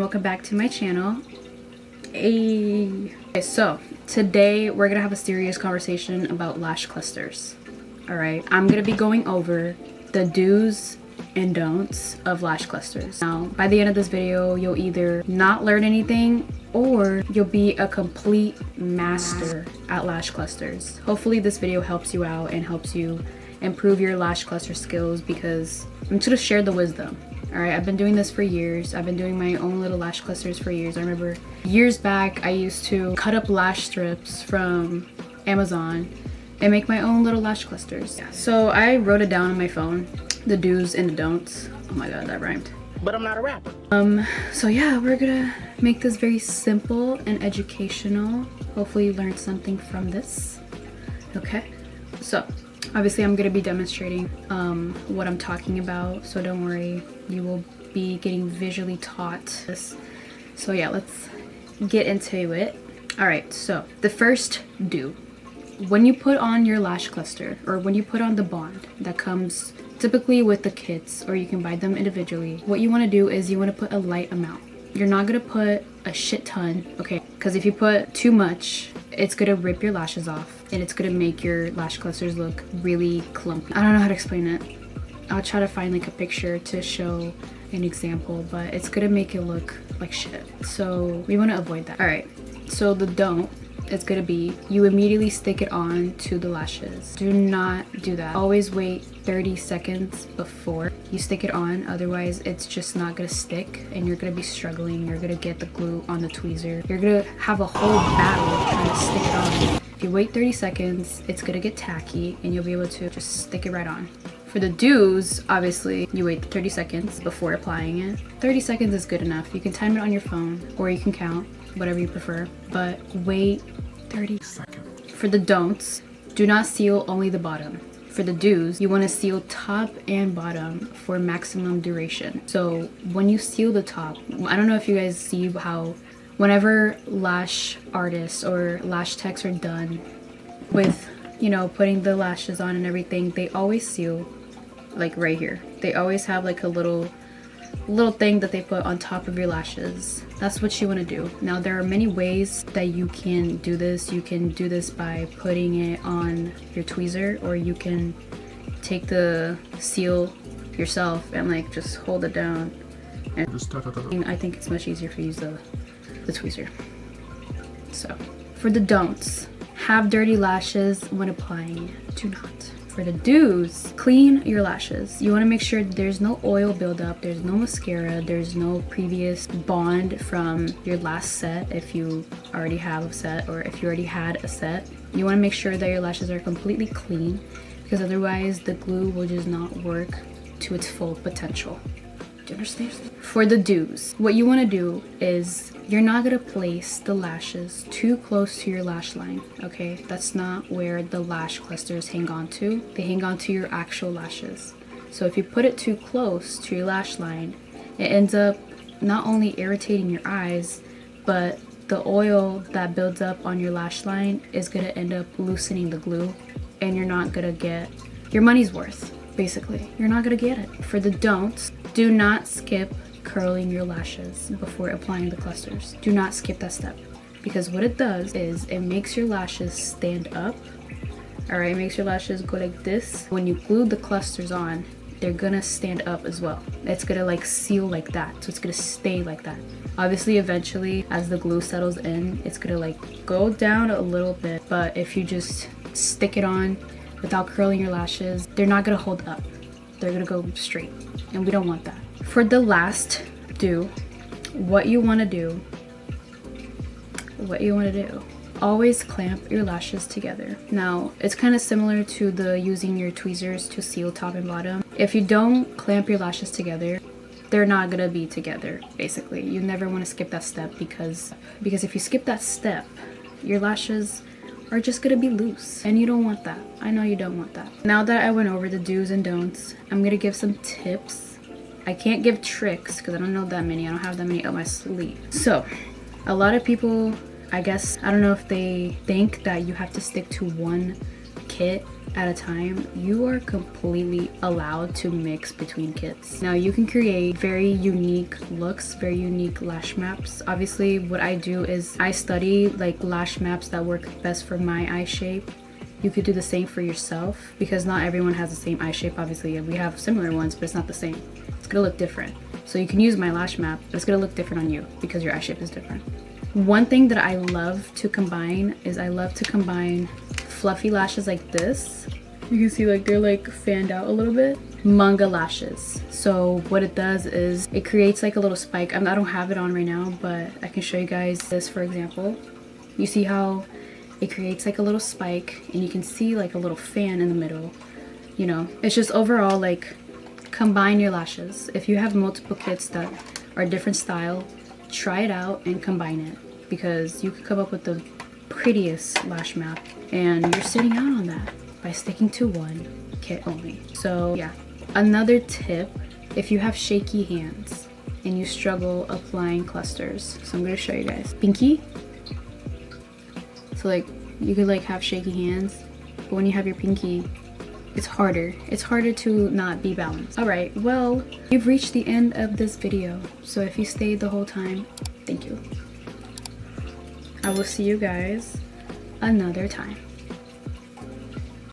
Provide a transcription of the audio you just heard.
welcome back to my channel. Okay, so today we're gonna have a serious conversation about lash clusters. All right, I'm gonna be going over the do's and don'ts of lash clusters. Now, by the end of this video, you'll either not learn anything or you'll be a complete master at lash clusters. Hopefully this video helps you out and helps you improve your lash cluster skills, because I'm just gonna share the wisdom. All right, I've been doing this for years. I've been doing my own little lash clusters for years. I remember years back, I used to cut up lash strips from Amazon and make my own little lash clusters. Yeah. So I wrote it down on my phone, the do's and the don'ts. Oh my God, that rhymed. But I'm not a rapper. So yeah, we're gonna make this very simple and educational. Hopefully you learned something from this. Okay, so obviously I'm gonna be demonstrating what I'm talking about, so don't worry, you will be getting visually taught this. So yeah, let's get into it. All right, so the first do, when you put on your lash cluster, or when you put on the bond that comes typically with the kits, or you can buy them individually, what you want to do is you want to put a light amount. You're not gonna put a shit ton, okay? Because if you put too much, it's gonna rip your lashes off and it's gonna make your lash clusters look really clumpy. I don't know how to explain it. I'll try to find like a picture to show an example, but it's gonna make it look like shit. So we want to avoid that. All right, so the don't is gonna be you immediately stick it on to the lashes. Do not do that. Always wait 30 seconds before you stick it on, otherwise it's just not gonna stick and you're gonna be struggling. You're gonna get the glue on the tweezer. You're gonna have a whole battle trying to stick it on. If you wait 30 seconds, it's gonna get tacky and you'll be able to just stick it right on. For the do's, obviously, you wait 30 seconds before applying it. 30 seconds is good enough. You can time it on your phone or you can count, whatever you prefer, but wait 30 seconds. For the don'ts, do not seal only the bottom. For the do's, you want to seal top and bottom for maximum duration. So when you seal the top, I don't know if you guys see how whenever lash artists or lash techs are done with, you know, putting the lashes on and everything, they always seal like right here. They always have like a little thing that they put on top of your lashes. That's what you want to do. Now there are many ways that you can do this. You can do this by putting it on your tweezer, or you can take the seal yourself and like just hold it down. And I think it's much easier if you use the tweezer. So for the don'ts, have dirty lashes when applying it. Do not. For the do's, clean your lashes. You want to make sure there's no oil buildup, there's no mascara, there's no previous bond from your last set if you already have a set, or if you already had a set. You want to make sure that your lashes are completely clean, because otherwise the glue will just not work to its full potential. Do you understand? For the do's, what you want to do is you're not going to place the lashes too close to your lash line, okay? That's not where the lash clusters hang on to. They hang on to your actual lashes. So if you put it too close to your lash line, it ends up not only irritating your eyes, but the oil that builds up on your lash line is going to end up loosening the glue, and you're not going to get your money's worth. Basically, you're not gonna get it. For the don'ts, do not skip curling your lashes before applying the clusters. Do not skip that step, because what it does is it makes your lashes stand up. All right, it makes your lashes go like this. When you glue the clusters on, they're gonna stand up as well. It's gonna like seal like that, so it's gonna stay like that. Obviously, eventually, as the glue settles in, it's gonna like go down a little bit, but if you just stick it on without curling your lashes, they're not gonna hold up. They're gonna go straight, and we don't want that. For the last do, what you wanna do, always clamp your lashes together. Now, it's kind of similar to the using your tweezers to seal top and bottom. If you don't clamp your lashes together, they're not gonna be together, basically. You never wanna skip that step, because if you skip that step, your lashes are just gonna be loose, and you don't want that. I know you don't want that. Now that I went over the do's and don'ts, I'm gonna give some tips. I can't give tricks because I don't know that many. I don't have that many up my sleeve. So a lot of people, I guess, I don't know if they think that you have to stick to one kit at a time, you are completely allowed to mix between kits. Now you can create very unique looks, very unique lash maps. Obviously what I do is I study like lash maps that work best for my eye shape. You could do the same for yourself because not everyone has the same eye shape. Obviously we have similar ones, but it's not the same. It's gonna look different. So you can use my lash map, but it's gonna look different on you because your eye shape is different. One thing that I love to combine is I love to combine fluffy lashes like this. You can see like they're like fanned out a little bit. Manga lashes. So what it does is it creates like a little spike. I don't have it on right now, but I can show you guys this for example. You see how it creates like a little spike and you can see like a little fan in the middle. You know, it's just overall like combine your lashes. If you have multiple kits that are different style, try it out and combine it because you could come up with the prettiest lash map and you're sitting out on that by sticking to one kit only. So yeah, another tip, if you have shaky hands and you struggle applying clusters, so I'm going to show you guys. Pinky, so like you could like have shaky hands, but when you have your pinky, it's harder to not be balanced. All right, well, you've reached the end of this video, so if you stayed the whole time, thank you. I will see you guys another time.